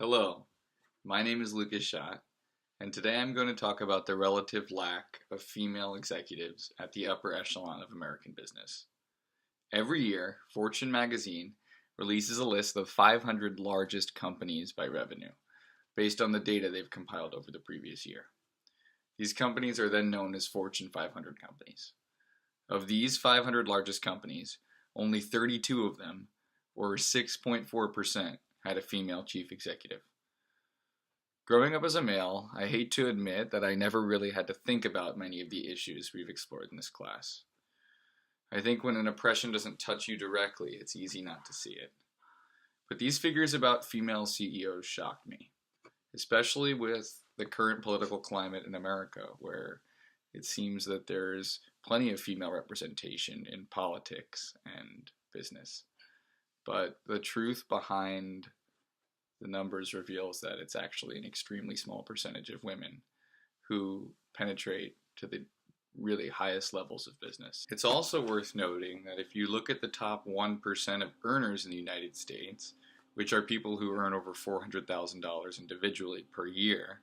Hello, my name is Lucas Schott, and today I'm going to talk about the relative lack of female executives at the upper echelon of American business. Every year, Fortune magazine releases a list of 500 largest companies by revenue, based on the data they've compiled over the previous year. These companies are then known as Fortune 500 companies. Of these 500 largest companies, only 32 of them, or 6.4%, had a female chief executive. Growing up as a male, I hate to admit that I never really had to think about many of the issues we've explored in this class. I think when an oppression doesn't touch you directly, it's easy not to see it. But these figures about female CEOs shocked me, especially with the current political climate in America, where it seems that there's plenty of female representation in politics and business. But the truth behind the numbers reveals that it's actually an extremely small percentage of women who penetrate to the really highest levels of business. It's also worth noting that if you look at the top 1% of earners in the United States, which are people who earn over $400,000 individually per year,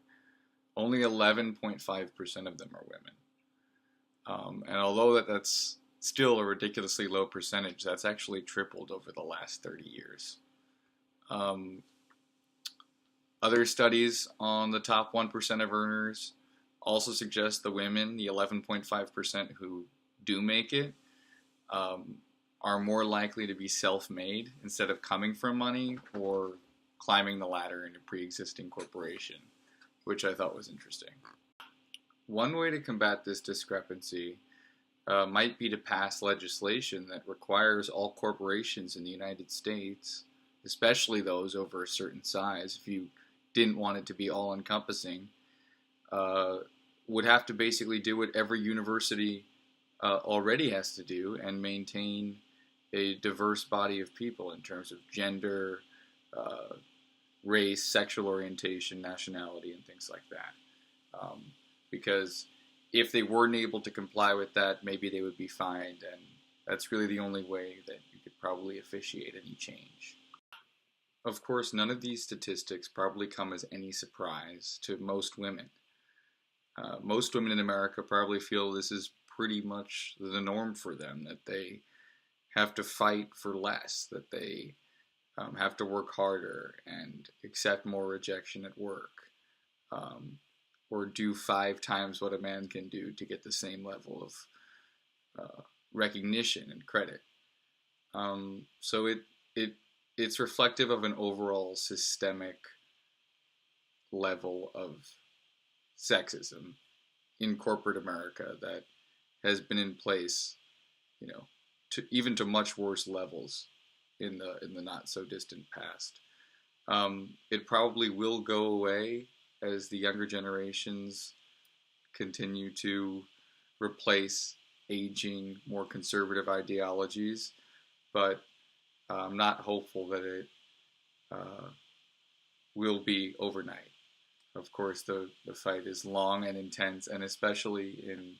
only 11.5% of them are women. And although that's still a ridiculously low percentage, that's actually tripled over the last 30 years. Other studies on the top 1% of earners also suggest the women, the 11.5% who do make it, are more likely to be self-made instead of coming from money or climbing the ladder in a pre-existing corporation, which I thought was interesting. One way to combat this discrepancy might be to pass legislation that requires all corporations in the United States, especially those over a certain size, if you didn't want it to be all-encompassing, would have to basically do what every university already has to do and maintain a diverse body of people in terms of gender, race, sexual orientation, nationality, and things like that. Because if they weren't able to comply with that, maybe they would be fined, and that's really the only way that you could probably officiate any change. Of course, none of these statistics probably come as any surprise to most women. Most women in America probably feel this is pretty much the norm for them, that they have to fight for less, that they have to work harder and accept more rejection at work, or do 5 times what a man can do to get the same level of recognition and credit. So it's reflective of an overall systemic level of sexism in corporate America that has been in place, even to much worse levels in the not so distant past. It probably will go away as the younger generations continue to replace aging, more conservative ideologies, but I'm not hopeful that it will be overnight. Of course, the fight is long and intense, and especially in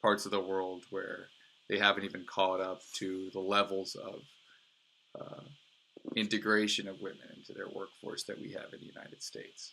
parts of the world where they haven't even caught up to the levels of integration of women into their workforce that we have in the United States.